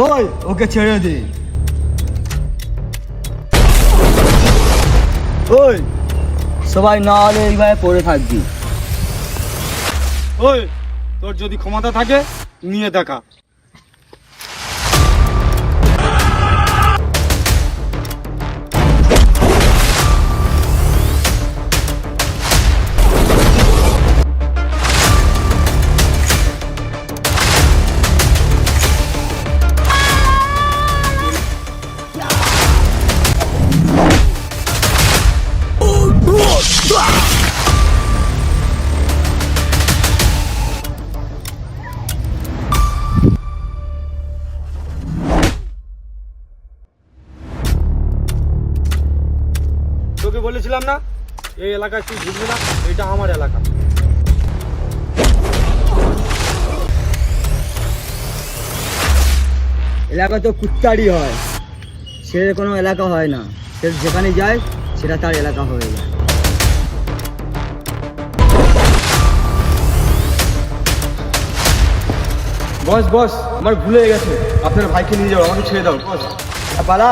ওই ওকে ছেড়ে দে। ওই সবাই না হলে এইভাবে পড়ে থাকবি। ওই তোর যদি ক্ষমতা থাকে নিয়ে দেখা। তোকে বলেছিলাম না এই এলাকায় তুই ঘুরবি না, এটা আমার এলাকা। এলাকা তো কুত্তারই হয়, সে কোনো এলাকা হয় না। সে যেখানে যায় সেটা তার এলাকা হয়ে যায়। বস বস আমার ভুলে গেছে, আপনার ভাইকে নিয়ে যাও, আমাকে ছেড়ে দাও বস। পালা।